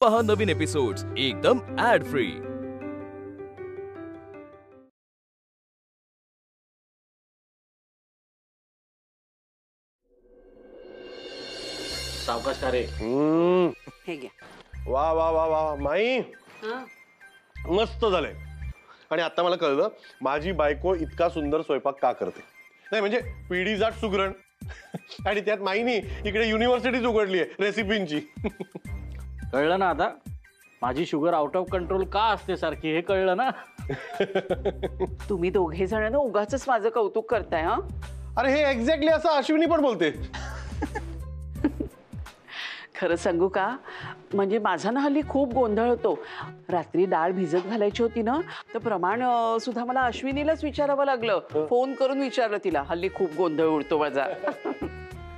पहा नवीन एपिसोड्स एकदम add free. सावकाश का रे? हे घ्या। वा वा वा वा माई, मस्त झालंय। आणि आता मला कळलं माझी बायको इतका सुंदर स्वयंपाक का करते। नाही म्हणजे पिढी जाट सुगरण आणि त्यात माईनी इकडे युनिव्हर्सिटीच उघडली आहे रेसिपींची। कळलं ना आता माझी शुगर आउट ऑफ कंट्रोल का असते सारखी, हे कळलं ना? तुम्ही दोघे जण ना उगाचच माझं कौतुक करताय। हा अरे हे एक्झॅक्टली असं अश्विनी पण बोलते। खरं सांगू का, म्हणजे माझा ना हल्ली खूप गोंधळ होतो। रात्री डाळ भिजत घालायची होती ना, तर प्रमाण सुद्धा मला अश्विनीलाच विचारावं लागलं। फोन करून विचारलं तिला। हल्ली खूप गोंधळ उडतो माझा।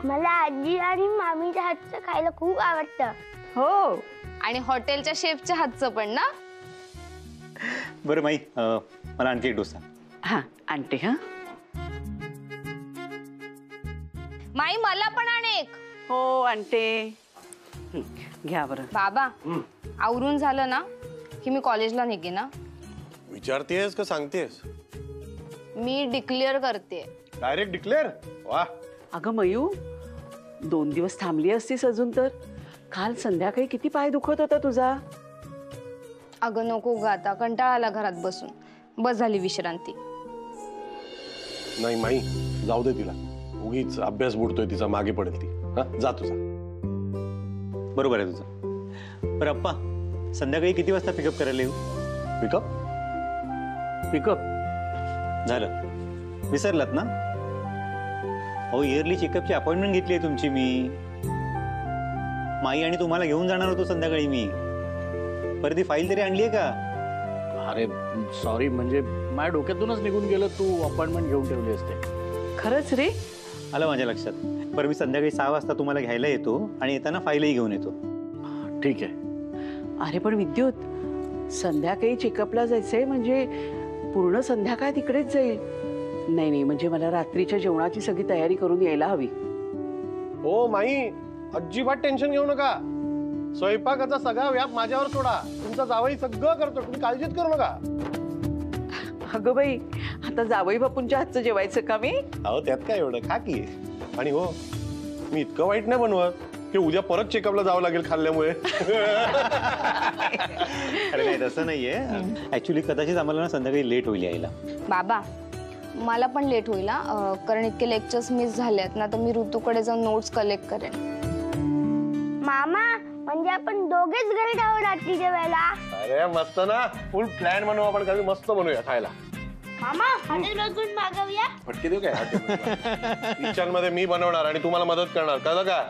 मला आजी आणि मामीच्या हातचं खायला खूप आवडतं। हो, आणि हॉटेलच्या शेफच्या हातचं पण ना। बरं माई, मला आणखी एक डोसा। हा आणते। हा माई मला पण आण एक। हो आणते, घ्या बरं। बाबा आवरून झालं ना की मी कॉलेजला निघे ना। विचारतेस का सांगतेस? मी डिक्लेअर करते। Direct declare? वा। अगं मयू, 2 दिवस थांबली असतीस अजून तर। काल संध्याकाळी किती पाय दुखत होता तुझा। अगं नको ग, आता कंटाळा आला घरात बसून, बस झाली विश्रांती। नाही माई, जाऊ दे तिला, उगीच अभ्यास बुडतोय तिचा, मागे पडेल ती। हा जा तुझा। बरोबर आहे तुझं। बरं अप्पा, संध्याकाळी किती वाजता पिकअप करायला येऊ? पिकअप? पिकअप झालं, विसरलात ना? अहो इयरली चेकअपची अपॉइंटमेंट घेतली आहे तुमची मी। माई आणि तुम्हाला घेऊन जाणार होतो संध्याकाळी मी। परत ती फाईल तरी आणली आहे का? अरे सॉरी, म्हणजे माझ्या डोक्यातूनच निघून गेलं, तू अपॉइंटमेंट घेऊन ठेवली असते। खरंच रे? आलं माझ्या लक्षात। बरं मी संध्याकाळी 6 वाजता तुम्हाला घ्यायला येतो आणि येताना फाईलही घेऊन येतो। ठीक आहे। अरे पण विद्युत, संध्याकाळी चेकअपला जायचंय म्हणजे पूर्ण संध्याकाळ तिकडेच जाईल। नाही नाही, म्हणजे मला रात्रीच्या जेवणाची सगळी तयारी करून यायला हवी। हो माई, अजिबात टेन्शन घेऊ नका। स्वयंपाकाचा सगळा व्याप माझ्यावर सोडा। तुमचा जावई सगळं करतो, तुम्ही काळजीच करू नका। अगं बाई, आता जावई बापूंच्या हातचं जेवायचं का मी? अहो त्यात काय एवढं, खा की। आणि हो, मी इतकं वाईट नाही बनवत की उद्या परत चेकअपला जावं लागेल खाल्ल्यामुळे। अरे नाही, तसं नाहीये। ऍक्च्युली कदाचित आम्हाला ना संध्याकाळी लेट होईल यायला। बाबा मला पण लेट होईल, कारण इतके लेक्चर्स मिस झालेत ना, तर मी ऋतूकडे जाऊन नोट्स कलेक्ट करेन। मामा, म्हणजे आपण दोघेच घरी जाऊ रात्रीच्या वेळेला। अरे मस्त ना, फुल प्लॅन बनवू आपण, काही मस्त बनवूया खायला। मामा हॉटेल बघून मागवूया। फटके देऊ काय? किचन मध्ये मी बनवणार आणि तुम्हाला मदत करणार, कळलं का?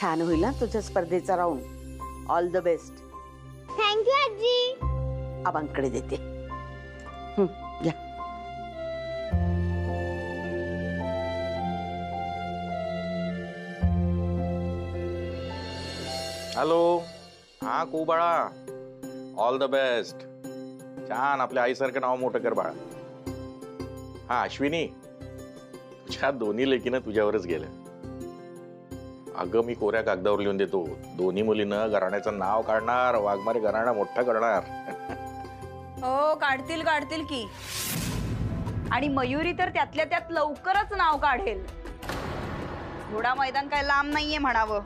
छान होईल ना तुझ्या स्पर्धेचा round. All the best. Thank you आजी। आबांकडे देते। घ्या। हॅलो, हा बाळा, ऑल द बेस्ट। छान, आपल्या आईसारखं नाव मोठं कर बाळा। हा अश्विनी, तुझ्या दोन्ही लेकीनं तुझ्यावरच गेल्या। अगं मी कोऱ्या कागदावर लिहून देतो, दोन्ही मुलीनं घराण्याचं नाव काढणार, वाघमारे घराणा मोठं करणार। हो काढतील काढतील की, आणि मयुरी तर त्यातल्या त्यात लवकरच नाव काढेल। घोडा मैदान काय लांब नाहीये म्हणावं।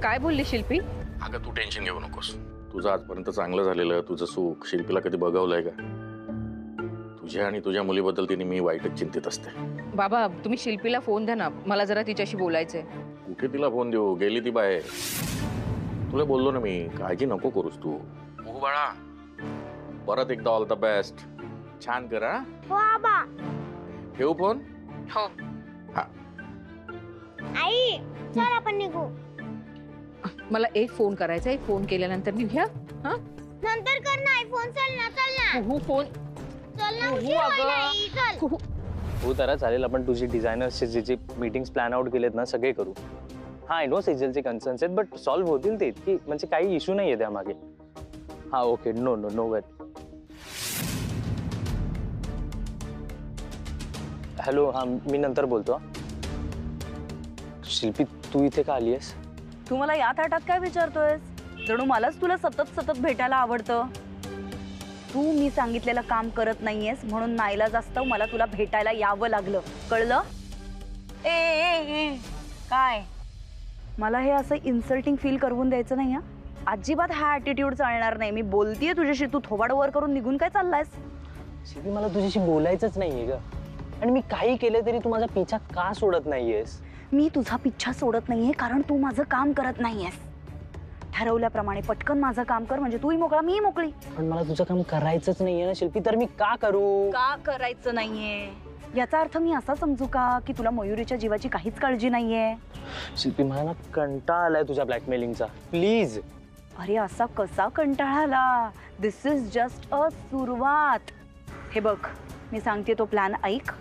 काय बोलली शिल्पी? अगं तू टेन्शन घेऊ नकोस, तुझं आजपर्यंत चांगलं झालेलं तुझं सुख शिल्पीला कधी बघवलंय का? तुझ्या आणि तुझ्या मुलीबद्दल तिने मी वाईटच चिंतित असते। बाबा तुम्ही शिल्पीला फोन द्या ना, मला जरा तिच्याशी बोलायचंय। कुठे तिला फोन देऊ, गेली ती बाहेर। तुला बोललो ना मी, काळजी नको करूस तू। हो बाळा, परत एकदा ऑल द बेस्ट। छान कर। हो आबा। ठेवू फोन? हो। हा आई, चल आपण निघू। मला एक फोन करायचा आहे, फोन केल्यानंतर निघूया। हा नंतर कर ना आई फोन। चल ना हो फोन। चल ना, उशीर होईल आई, चल। हो तर चालेल, आपण तुझी डिझायनर्सचे जे मीटिंग्स प्लॅन आउट केलेत ना सगळे करू। हा आय नो सेजलचे कन्सर्न्स आहेत, बट सॉल्व्ह होतील ते, की म्हणजे काही इश्यू नाही आहे त्यामागे। हा ओके, नो नो नो वरी। हॅलो, हा मी नंतर बोलतो। शिल्पी तू इथे का आलीयस? तू मला या थाटात काय विचारतोयस? जणू मलाच तुला सतत सतत भेटायला आवडतं. तू मी सांगितलेलं काम करत नाहीयेस म्हणून नाईलाजास्तव मला तुला भेटायला यावं लागलं, कळलं? ए ए ए काय मला हे असं इन्सल्टिंग फील करवून द्यायचं नाही. हा अजिबात हा ॲटिट्यूड चालणार नाही. मी बोलतीये तुझ्याशी, तू थोबाड वर करून निघून काय चाललायस? शिल्पी मला तुझ्याशी बोलायचंच नाहीये ग. आणि मी काही केलं तरी तू माझा पिछा का सोडत नाहीयेस? मी तुझा पिच्छा सोडत नाहीये कारण तू माझं काम करत नाहीयेस. ठरवल्याप्रमाणे पटकन माझं काम कर म्हणजे तूही मोकळा मीही मोकळी. पण मला तुझं काम करायचंच नाहीये ना शिल्पी, तर मी का करू? का करायचं नाहीये याचा अर्थ मी असा समजू का की तुला मयुरीच्या जीवाची काहीच काळजी नाहीये? शिल्पी मला ना कंटाळा आलाय तुझ्या ब्लॅकमेलिंगचा, प्लीज. अरे असा कसा कंटाळा आला? दिस इज जस्ट अ सुरुवात. हे बघ मी सांगते तो प्लॅन ऐक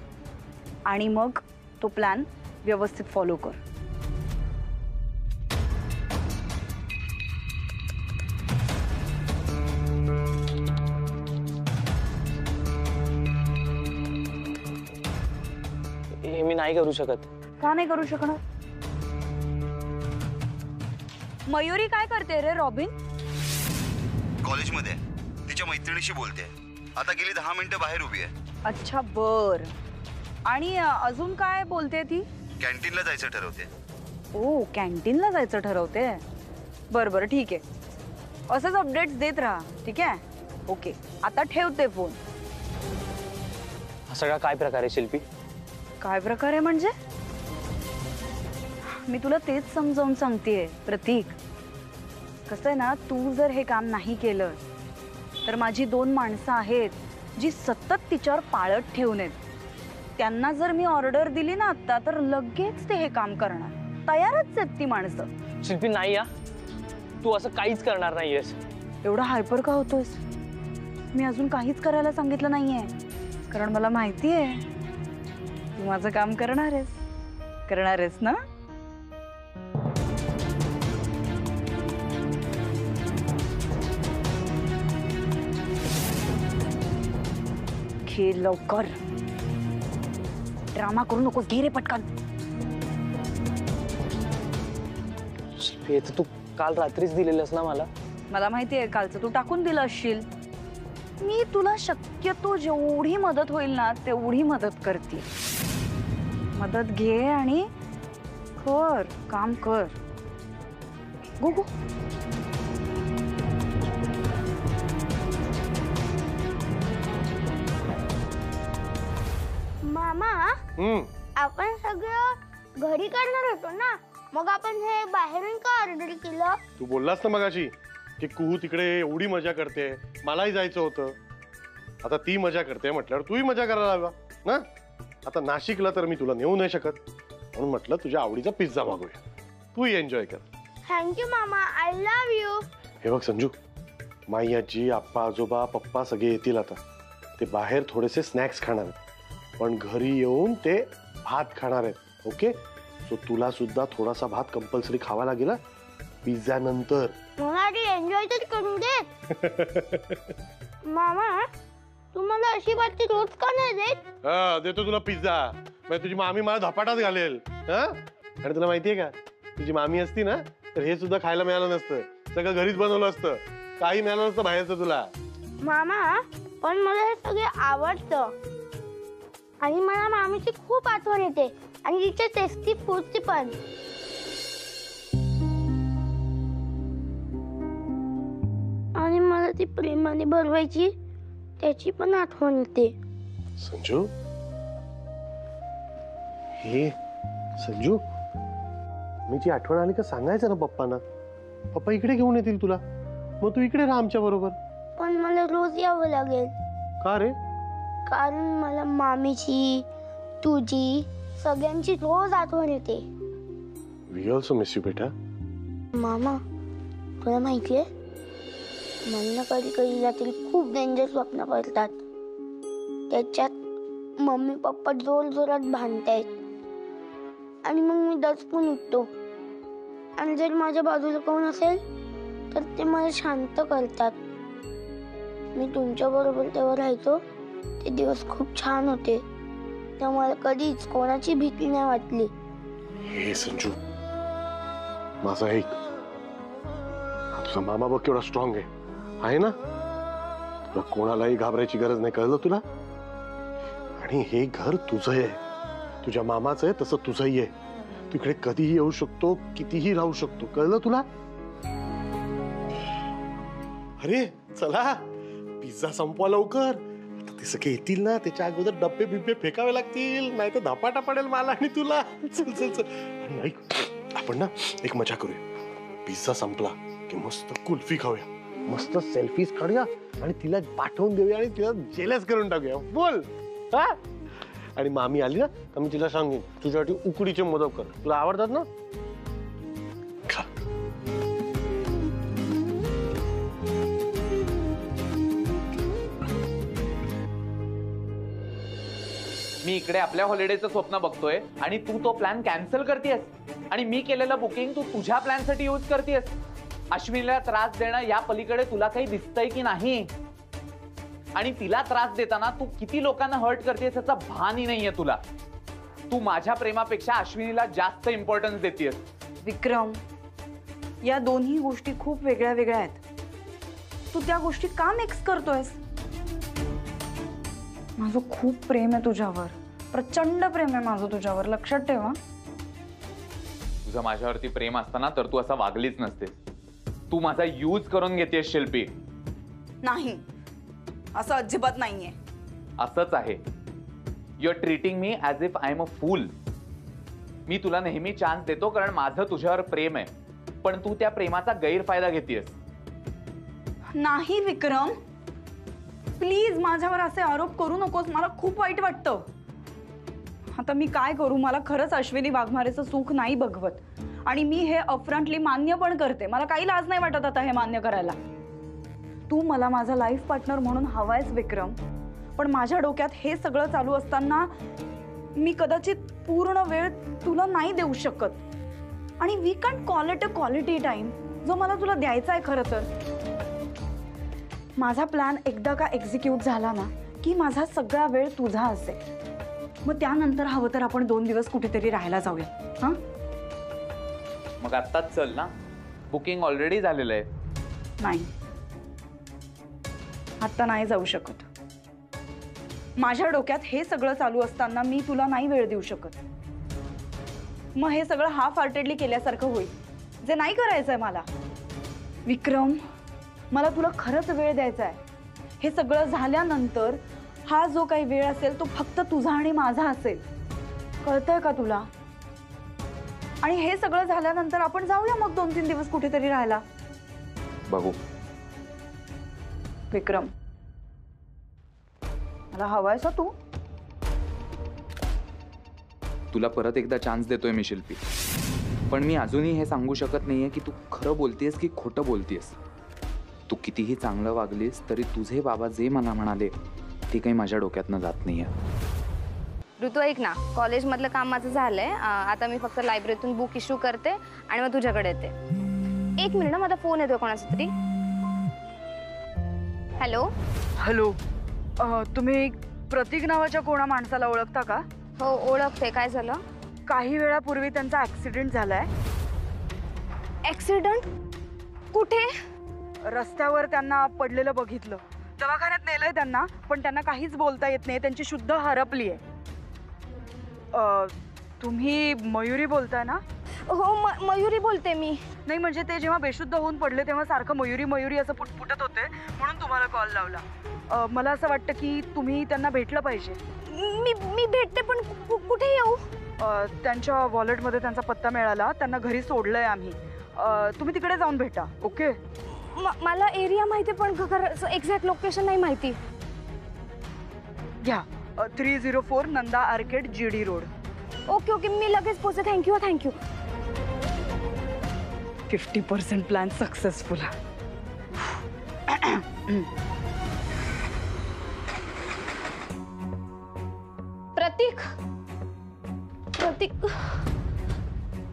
आणि मग तो प्लॅन व्यवस्थित फॉलो कर. हे मी नाही करू शकत. का नाही करू शकणार? मयुरी काय करते रे रॉबिन? कॉलेजमध्ये तिच्या मैत्रिणीशी बोलते. आता गेली 10 मिनिटं बाहेर उभी आहे. अच्छा बर. आणि अजून काय बोलते ती? कॅन्टीनला जायचं ठरवते. ओ कॅन्टीनला जायचं ठरवते. बर बर ठीक आहे. असंच अपडेट्स देत राहा, ठीक आहे? ओके आता ठेवते फोन. हा सगळा काय प्रकार आहे शिल्पी? काय प्रकार आहे म्हणजे? मी तुला तेच समजावून सांगतेय प्रतीक. कसं आहे ना, तू जर हे काम नाही केलं तर माझी 2 माणसं आहेत जी सतत तिच्यावर पाळत ठेवून आहेत. त्यांना जर मी ऑर्डर दिली ना आता तर लगेच ते हे काम करणार. तयारच आहेत ती माणसं. शिल्पी नाही या, तू असं काहीच करणार नाहीयेस. एवढा हायपर का होतोयस? मी अजून काहीच करायला सांगितलं नाहीये कारण मला माहिती आहे तू माझं काम करणार आहेस ना? खेळ लवकर. ड्रामा करू नकोस, घे रे पटकन. शिल्पी तर तू काल रात्रीच दिलेलंस ना मला. मला माहिती आहे कालचं तू टाकून दिलं असशील. मी तुला शक्यतो जेवढी मदत होईल ना तेवढी मदत करते. मदत घे आणि कर, काम कर. गो गो. मामा आपण सगळं घरी करणार होतो ना, मग आपण हे बाहेरून का ऑर्डर केलं? तू बोललास ना मगाशी की कुहू तिकडे एवढी मजा करते, मलाही जायचं होतं. आता ती मजा करते म्हटल्यावर तूही मजा करायला हवा ना. आता नाशिकला तर मी तुला नेऊ नाही शकत म्हणून म्हटलं तुझ्या आवडीचा पिझ्झा मागूया, तूही एन्जॉय कर. थँक्यू मामा, आय लव्ह यू. हे बघ संजू, माई आजी, आप्पा आजोबा पप्पा सगळे येतील. आता ते बाहेर थोडेसे स्नॅक्स खाणार आहेत पण घरी येऊन ते भात खाणार आहेत. ओके, सो तुला सुद्धा थोडासा भात कंपल्सरी खावा लागेल पिझ्झा नंतर. मला एन्जॉय तर करू दे. मामा तू मला अशी बातची रोज का नाही देत? देतो तुला पिझ्झा. तुझी मामी मला धपाटाच घालेल. आणि तुला माहितीये का, तुझी मामी असती ना तर हे सुद्धा खायला मिळालं नसतं. सगळं घरीच बनवलं असतं, काही मिळालं नसतं बाहेरचं तुला. मामा पण मला हे सगळे आवडतं आणि मला मामीची खूप आठवण येते आणि तिच्या टेस्टी फूडची पण. आणि मला ती प्रेमाने बनवायची त्याची पण आठवण येते. संजू, हे संजू, मी ती आठवण आली का सांगायचं ना पप्पांना. पप्पा इकडे घेऊन येतील तुला, मग तू इकडे राहा आमच्या बरोबर. पण मला रोज यावं लागेल. का रे? कारण मला मामीची, तुझी, सगळ्यांची रोज आठवण येते. वी ऑल्सो मिस यू बेटा. मामा तुला माहितीये, मला कधी कधी रात्री खूप डेंजर स्वप्न पडतात. त्याच्यात मम्मी पप्पा जोर जोरात भांडतायत आणि मग मी दचकून उठतो आणि जर माझ्या बाजूला कोण असेल तर ते मला शांत करतात. मी तुमच्या बरोबर तेव्हा राहायचो, ते दिवस खूप छान होते. तेव्हा मला कधीच कोणाची भीती नाही वाटली. हे संजू, माझा ऐक. तुझा मामा बघ केवढा स्ट्रॉंग आहे ना. तुला कोणालाही घाबरायची गरज नाही, कळलं तुला. आणि हे घर तुझं आहे, तुझ्या मामाचं आहे तसं तुझंही आहे. तू इकडे कधीही येऊ शकतो, कितीही राहू शकतो, कळलं तुला. अरे चला, पिझ्झा संपवा लवकर. आता ते सगळे येतील ना, त्याच्या अगोदर डब्बे बिब्बे फेकावे लागतील, नाही तर धपाटा पडेल मला आणि तुला. चल चल चल. आणि ऐक, आपण ना एक मजा करूया. पिझ्झा संपला की मस्त कुल्फी खाऊया, मस्त सेल्फीज काढूया आणि तिला पाठवून देऊया आणि तिला जेलस करून टाकूया. बोल. हा. आणि मामी आली ना तर मी तिला सांगेन तुझ्यासाठी उकडीचे मोदक कर, तुला आवडतात ना. खा. मी इकडे आपल्या हॉलिडेचं स्वप्न बघतोय आणि तू तो प्लॅन कॅन्सल करतेस आणि मी केलेलं बुकिंग तू तुझ्या प्लॅनसाठी यूज करतेस. अश्विनीला त्रास देणं या पलीकडे तुला काही दिसतंय की नाही. आणि तिला त्रास देताना तू किती लोकांना हर्ट करतेस याचा भानही नाहीये तुला. तू माझ्या प्रेमापेक्षा अश्विनीला जास्त इम्पॉर्टन्स देतेस. विक्रम, या दोन्ही गोष्टी खूप वेगळ्या वेगळ्या आहेत. तू त्या गोष्टी का मिक्स करतोयस? माझं खूप प्रेम आहे तुझ्यावर, प्रचंड प्रेम आहे माझं तुझ्यावर, लक्षात ठेवा. तुझं माझ्यावरती प्रेम असताना तर तू असा वागलीच नसते. तू माझा यूज करून घेतेस शिल्पी. नाही, असं अजिबात नाहीये. असंच आहे. You are treating me as if I am a fool. मी तुला नेहमी चान्स देतो कारण माझं तुझ्यावर प्रेम आहे, पण तू त्या प्रेमाचा गैरफायदा घेतेस. नाही विक्रम, प्लीज माझ्यावर असे आरोप करू नकोस, मला खूप वाईट वाटतं. आता मी काय करू? मला खरंच अश्विनी वाघमारेचं सुख नाही बघवत आणि मी हे अपफ्रंटली मान्य पण करते. मला काही लाज नाही वाटत आता हे मान्य करायला. तू मला माझा लाईफ पार्टनर म्हणून हवायस विक्रम, पण माझ्या डोक्यात हे सगळं चालू असताना मी कदाचित पूर्ण वेळ तुला नाही देऊ शकत. आणि we can't call it a quality time जो मला तुला द्यायचा आहे. खरं तर माझा प्लॅन एकदा का एक्झिक्यूट झाला ना की माझा सगळा वेळ तुझा असेल. मग त्यानंतर हवं तर आपण 2 दिवस कुठेतरी राहायला जाऊया. हा, मग आत्ताच चल ना, बुकिंग ऑलरेडी झालेलं आहे. नाही, आता नाही जाऊ शकत. माझ्या डोक्यात हे सगळं चालू असताना मी तुला नाही वेळ देऊ शकत. मग हे सगळं हाफ हार्टेडली केल्यासारखं होईल, जे नाही करायचंय मला. विक्रम, मला तुला खरंच वेळ द्यायचा आहे. हे सगळं झाल्यानंतर हा जो काही वेळ असेल तो फक्त तुझा आणि माझा असेल. कळतंय का तुला? आणि हे सगळं झाल्यानंतर आपण जाऊया मग 2-3 दिवस कुठेतरी राहायला. बघू. विक्रम, मला हवायस तू. तुला परत एकदा चान्स देतोय मी शिल्पी, पण मी अजूनही हे सांगू शकत नाहीये की तू खरं बोलतेस की खोटं बोलतेस. तू कितीही चांगलं वागलीस तरी तुझे बाबा जे मला म्हणाले ते काही माझ्या डोक्यातनं जात नाहीये. ऋतू ऐक ना, कॉलेजमधलं काम माझं झालंय. आता मी फक्त लायब्ररीतून बुक इश्यू करते आणि मग तुझ्याकडे येते. 1 मिनिट, माझा फोन येतोय कोणाचा तरी. हॅलो. हॅलो, तुम्ही प्रतीक नावाच्या कोणा माणसाला ओळखता का? हो ओळखते. काय झालं? काही वेळापूर्वी त्यांचा ऍक्सिडेंट झालाय. ऍक्सिडेंट? कुठे? रस्त्यावर त्यांना पडलेलं बघितलं. दवाखान्यात नेलंय त्यांना, पण त्यांना काहीच बोलता येत नाही. त्यांची शुद्ध हरपली आहे. तुम्ही मयुरी बोलताय ना? हो मयुरी बोलते मी. नाही म्हणजे ते जेव्हा बेशुद्ध होऊन पडले तेव्हा सारखं मयुरी मयुरी असं पुटपुटत होते, म्हणून तुम्हाला कॉल लावला. मला असं वाटतं की तुम्ही त्यांना भेटलं पाहिजे. मी भेटते, पण कुठे येऊ? त्यांच्या वॉलेटमध्ये त्यांचा पत्ता मिळाला. त्यांना घरी सोडलंय आम्ही. तुम्ही तिकडे जाऊन भेटा. ओके? मला एरिया माहिती पण एक्झॅक्ट लोकेशन नाही माहिती. घ्या, 304 Nanda Arcade, GD road. Okay okay, मी लगेच पोहोचते. Thank you thank you. 50% plan successful. Prateek, Prateek,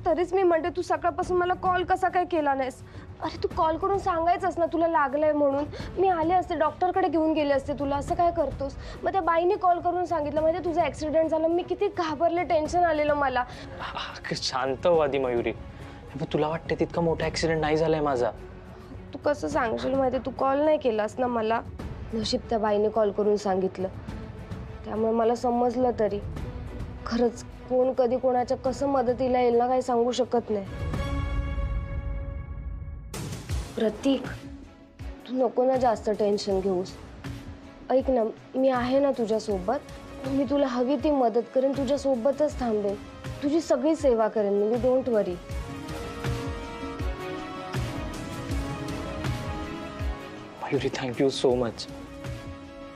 तरीच मी म्हणते तू सकाळपासून मला कॉल कसा काय केला नाहीस? अरे तू कॉल करून सांगायचंस ना तुला लागलंय म्हणून. मी आले असते, डॉक्टरकडे घेऊन गेले असते तुला. असं काय करतोस? मग त्या बाईने कॉल करून सांगितलं म्हणजे तुझा ऍक्सिडेंट झाला. मी किती घाबरले, टेन्शन आलेलं मला. शांत हो आधी मयुरी. तुला वाटते तितका मोठा ऍक्सिडेंट नाही झालाय माझा. तू कसं सांगशील माहिती, तू कॉल नाही केलास ना मला. नशीब त्या बाईने कॉल करून सांगितलं, त्यामुळे मला समजलं. तरी खरंच कोण कधी कोणाच्या कसं मदतीला येईल ना काही सांगू शकत नाही. प्रतीक, तू नको ना जास्त टेन्शन घेऊस. ऐक ना, मी आहे ना तुझ्यासोबत. मी तुला हवी ती मदत करेन, तुझ्यासोबतच थांबेन, तुझी सगळी सेवा करेन. म्हणजे don't worry. Mayuri thank you so much.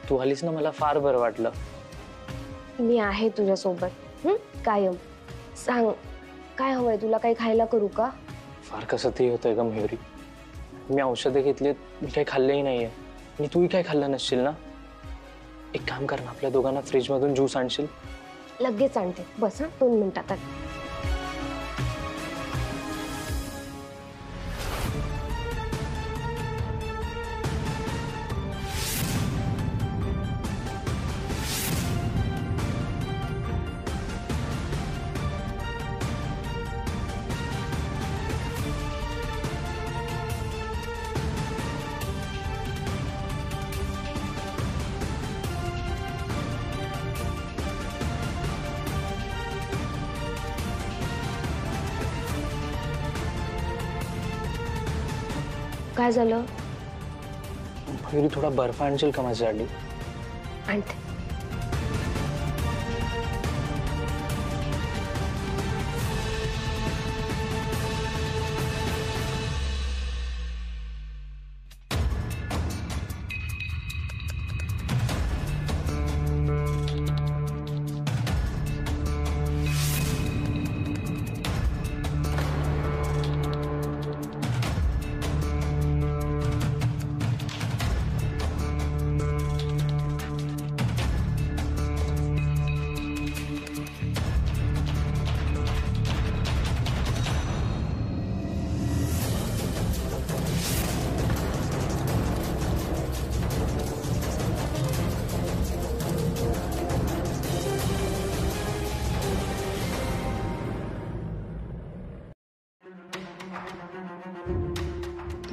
तू आलीस ना मला फार बरं वाटलं. मी आहे तुझ्यासोबत कायम. सांग काय हवंय तुला? काही खायला करू का? फार कसं ते होतंय का मयुरी. मी औषधं घेतलीत, मी काही खाल्लंही नाहीये. आणि तूही काही खाल्लं नसशील ना. एक काम कर ना, आपल्या दोघांना फ्रीजमधून ज्यूस आणशील? लगेच आणते, बस. 2 मिनिटात. काय झालं? मयुरी थोडा बर्फ आणशील का माझ्यासाठी? आणते.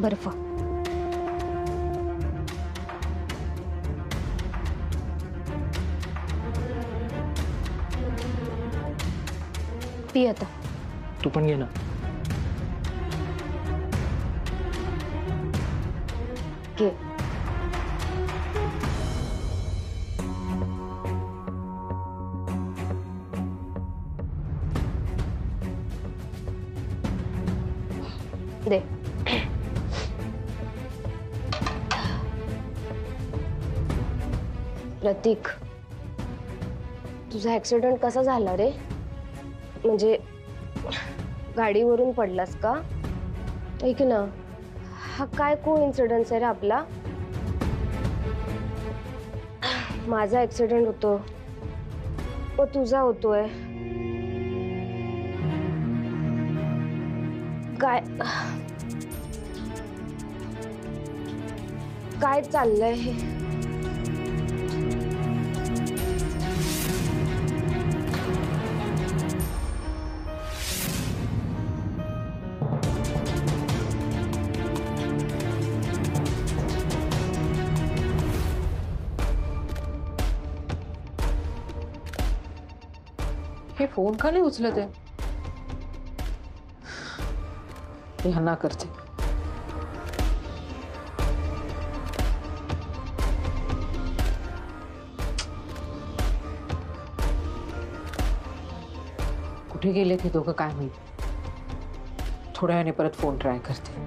बर्फ. पी आता. तू पण घे ना. घे. दे. प्रतीक, तुझा ऍक्सिडेंट कसा झाला रे? म्हणजे गाडीवरून पडलास का? ऐक ना, हा काय कोइन्सिडन्स आहे रे आपला. माझा ऍक्सिडेंट होतो व तुझा होतोय. काय काय चाललंय हे? हे फोन का नाही उचलत आहे? ह्यांना करते. कुठे गेले ते दोघं काय माहिती. थोड्या वेळाने परत फोन ट्राय करते.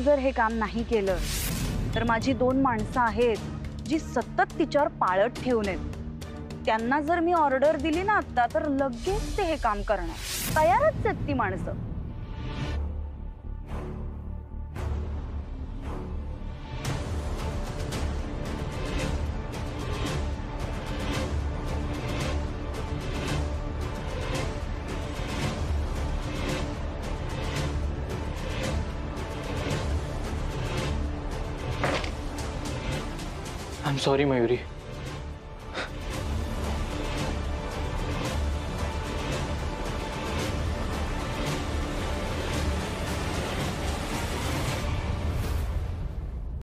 जर हे काम नाही केलं तर माझी 2 माणसं आहेत जी सतत तिच्यावर पाळत ठेवून आहेत. त्यांना जर मी ऑर्डर दिली ना आता तर लगेच ते हे काम करणार. तयारच आहेत ती माणसं. I am sorry Mayuri.